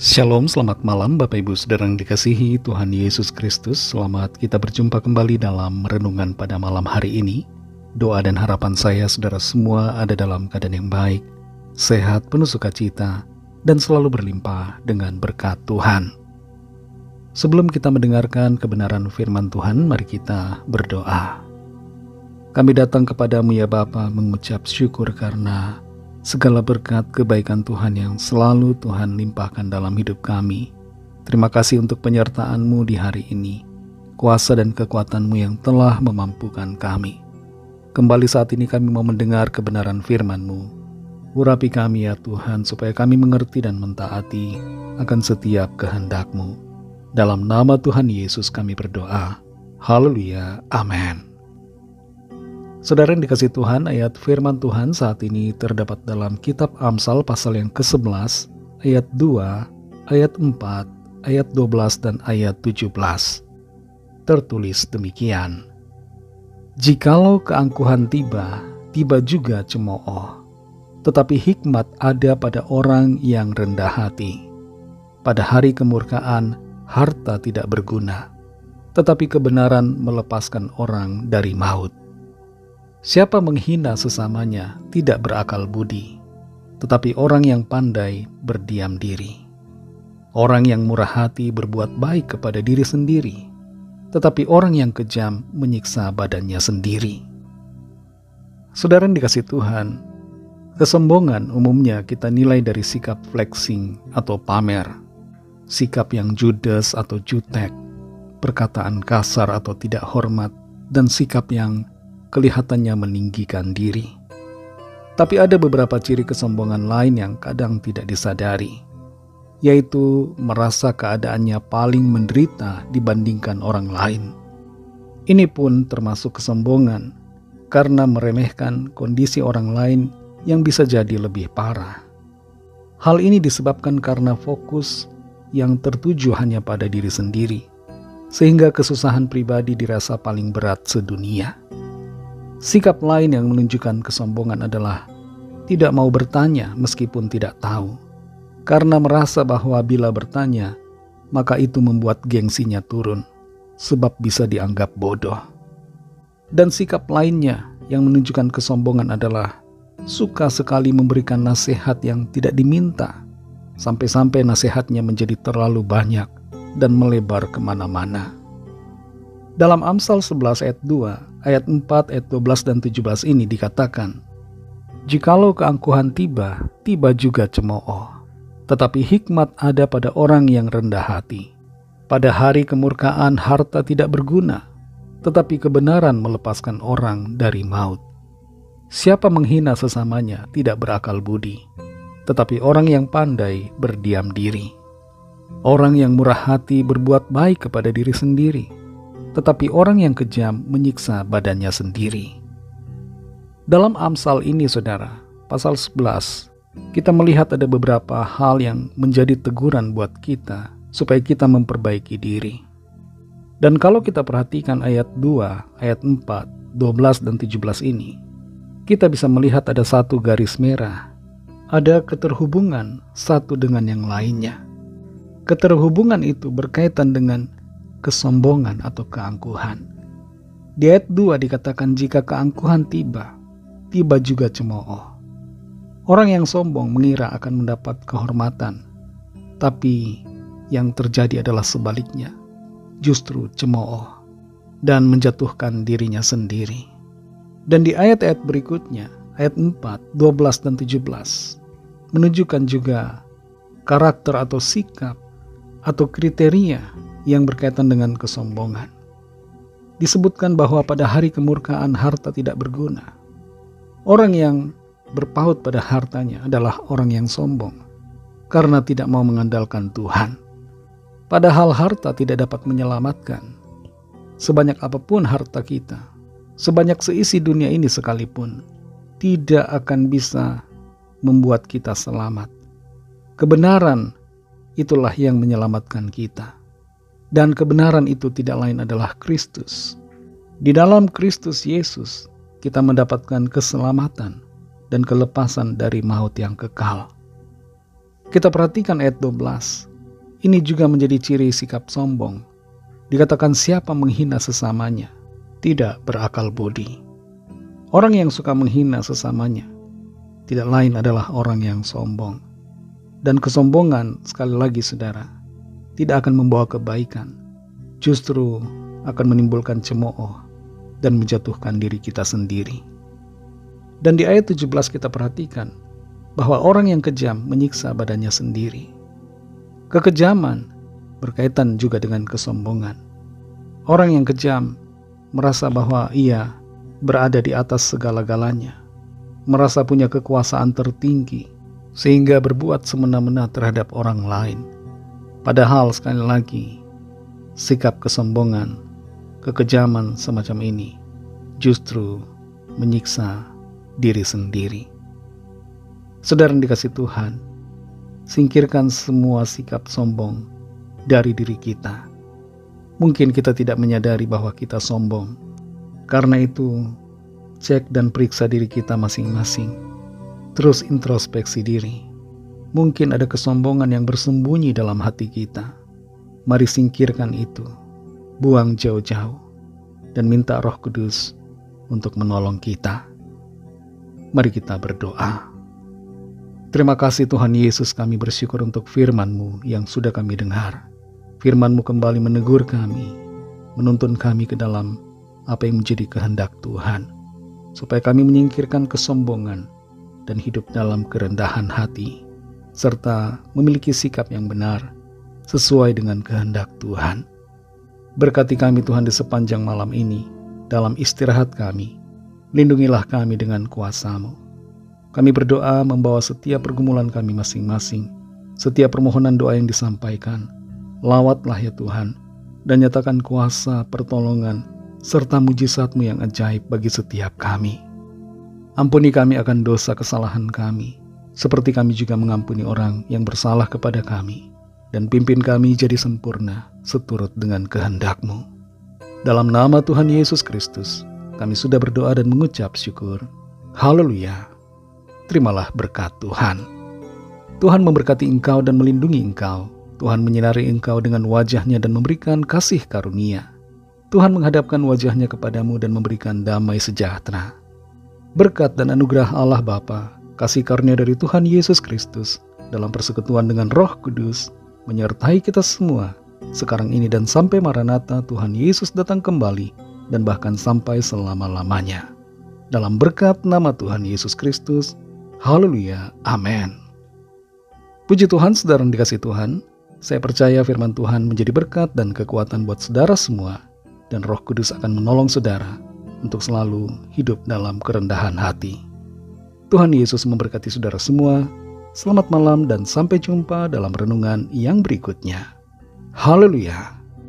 Shalom, selamat malam Bapak Ibu Saudara yang dikasihi Tuhan Yesus Kristus. Selamat kita berjumpa kembali dalam renungan pada malam hari ini. Doa dan harapan saya saudara semua ada dalam keadaan yang baik, sehat, penuh sukacita, dan selalu berlimpah dengan berkat Tuhan. Sebelum kita mendengarkan kebenaran firman Tuhan, mari kita berdoa. Kami datang kepadamu ya Bapa mengucap syukur karena segala berkat kebaikan Tuhan yang selalu Tuhan limpahkan dalam hidup kami. Terima kasih untuk penyertaan-Mu di hari ini, kuasa dan kekuatan-Mu yang telah memampukan kami. Kembali saat ini kami mau mendengar kebenaran firman-Mu. Urapi kami ya Tuhan, supaya kami mengerti dan mentaati akan setiap kehendak-Mu. Dalam nama Tuhan Yesus kami berdoa. Haleluya, amin. Saudara yang dikasihi Tuhan, ayat firman Tuhan saat ini terdapat dalam kitab Amsal pasal yang ke-11, ayat 2, ayat 4, ayat 12, dan ayat 17. Tertulis demikian. Jikalau keangkuhan tiba, tiba juga cemooh. Tetapi hikmat ada pada orang yang rendah hati. Pada hari kemurkaan, harta tidak berguna. Tetapi kebenaran melepaskan orang dari maut. Siapa menghina sesamanya tidak berakal budi, tetapi orang yang pandai berdiam diri. Orang yang murah hati berbuat baik kepada diri sendiri, tetapi orang yang kejam menyiksa badannya sendiri. Saudara yang dikasihi Tuhan, kesombongan umumnya kita nilai dari sikap flexing atau pamer, sikap yang judes atau jutek, perkataan kasar atau tidak hormat, dan sikap yang kelihatannya meninggikan diri. Tapi ada beberapa ciri kesombongan lain yang kadang tidak disadari, yaitu merasa keadaannya paling menderita dibandingkan orang lain. Ini pun termasuk kesombongan karena meremehkan kondisi orang lain yang bisa jadi lebih parah. Hal ini disebabkan karena fokus yang tertuju hanya pada diri sendiri, sehingga kesusahan pribadi dirasa paling berat sedunia. Sikap lain yang menunjukkan kesombongan adalah tidak mau bertanya meskipun tidak tahu, karena merasa bahwa bila bertanya, maka itu membuat gengsinya turun, sebab bisa dianggap bodoh. Dan sikap lainnya yang menunjukkan kesombongan adalah suka sekali memberikan nasihat yang tidak diminta, sampai-sampai nasihatnya menjadi terlalu banyak dan melebar kemana-mana. Dalam Amsal 11 ayat 2, ayat 4, ayat 12 dan 17 ini dikatakan, jikalau keangkuhan tiba, tiba juga cemooh. Tetapi hikmat ada pada orang yang rendah hati. Pada hari kemurkaan harta tidak berguna, tetapi kebenaran melepaskan orang dari maut. Siapa menghina sesamanya tidak berakal budi, tetapi orang yang pandai berdiam diri. Orang yang murah hati berbuat baik kepada diri sendiri, tetapi orang yang kejam menyiksa badannya sendiri. Dalam Amsal ini saudara, pasal 11, kita melihat ada beberapa hal yang menjadi teguran buat kita supaya kita memperbaiki diri. Dan kalau kita perhatikan ayat 2, ayat 4, 12 dan 17 ini, kita bisa melihat ada satu garis merah. Ada keterhubungan satu dengan yang lainnya. Keterhubungan itu berkaitan dengan kesombongan atau keangkuhan. Di ayat 2 dikatakan jika keangkuhan tiba, tiba juga cemooh. Orang yang sombong mengira akan mendapat kehormatan, tapi yang terjadi adalah sebaliknya, justru cemooh dan menjatuhkan dirinya sendiri. Dan di ayat-ayat berikutnya, ayat 4, 12 dan 17, menunjukkan juga karakter atau sikap atau kriteria yang berkaitan dengan kesombongan. Disebutkan bahwa pada hari kemurkaan harta tidak berguna. Orang yang berpaut pada hartanya adalah orang yang sombong karena tidak mau mengandalkan Tuhan. Padahal harta tidak dapat menyelamatkan. Sebanyak apapun harta kita, sebanyak seisi dunia ini sekalipun, tidak akan bisa membuat kita selamat. Kebenaran itulah yang menyelamatkan kita. Dan kebenaran itu tidak lain adalah Kristus. Di dalam Kristus Yesus, kita mendapatkan keselamatan dan kelepasan dari maut yang kekal. Kita perhatikan ayat 12. Ini juga menjadi ciri sikap sombong. Dikatakan siapa menghina sesamanya, tidak berakal budi. Orang yang suka menghina sesamanya, tidak lain adalah orang yang sombong. Dan kesombongan, sekali lagi saudara, tidak akan membawa kebaikan. Justru akan menimbulkan cemooh dan menjatuhkan diri kita sendiri. Dan di ayat 17 kita perhatikan bahwa orang yang kejam menyiksa badannya sendiri. Kekejaman berkaitan juga dengan kesombongan. Orang yang kejam merasa bahwa ia berada di atas segala-galanya, merasa punya kekuasaan tertinggi, sehingga berbuat semena-mena terhadap orang lain. Padahal sekali lagi, sikap kesombongan, kekejaman semacam ini justru menyiksa diri sendiri. Saudara yang dikasihi Tuhan, singkirkan semua sikap sombong dari diri kita. Mungkin kita tidak menyadari bahwa kita sombong. Karena itu, cek dan periksa diri kita masing-masing. Terus introspeksi diri. Mungkin ada kesombongan yang bersembunyi dalam hati kita. Mari singkirkan itu. Buang jauh-jauh. Dan minta Roh Kudus untuk menolong kita. Mari kita berdoa. Terima kasih Tuhan Yesus, kami bersyukur untuk firman-Mu yang sudah kami dengar. Firman-Mu kembali menegur kami, menuntun kami ke dalam apa yang menjadi kehendak Tuhan. Supaya kami menyingkirkan kesombongan dan hidup dalam kerendahan hati, serta memiliki sikap yang benar sesuai dengan kehendak Tuhan. Berkati kami Tuhan di sepanjang malam ini, dalam istirahat kami, lindungilah kami dengan kuasa-Mu. Kami berdoa membawa setiap pergumulan kami masing-masing, setiap permohonan doa yang disampaikan, lawatlah ya Tuhan, dan nyatakan kuasa, pertolongan, serta mujizat-Mu yang ajaib bagi setiap kami. Ampuni kami akan dosa kesalahan kami, seperti kami juga mengampuni orang yang bersalah kepada kami, dan pimpin kami jadi sempurna seturut dengan kehendak-Mu. Dalam nama Tuhan Yesus Kristus, kami sudah berdoa dan mengucap syukur. Haleluya. Terimalah berkat Tuhan. Tuhan memberkati engkau dan melindungi engkau. Tuhan menyinari engkau dengan wajah-Nya dan memberikan kasih karunia. Tuhan menghadapkan wajah-Nya kepadamu dan memberikan damai sejahtera. Berkat dan anugerah Allah Bapa, kasih karunia dari Tuhan Yesus Kristus, dalam persekutuan dengan Roh Kudus, menyertai kita semua, sekarang ini dan sampai Maranatha Tuhan Yesus datang kembali, dan bahkan sampai selama-lamanya. Dalam berkat nama Tuhan Yesus Kristus, haleluya, amin. Puji Tuhan, saudara yang dikasihi Tuhan, saya percaya firman Tuhan menjadi berkat dan kekuatan buat saudara semua, dan Roh Kudus akan menolong saudara untuk selalu hidup dalam kerendahan hati. Tuhan Yesus memberkati saudara semua. Selamat malam dan sampai jumpa dalam renungan yang berikutnya. Haleluya.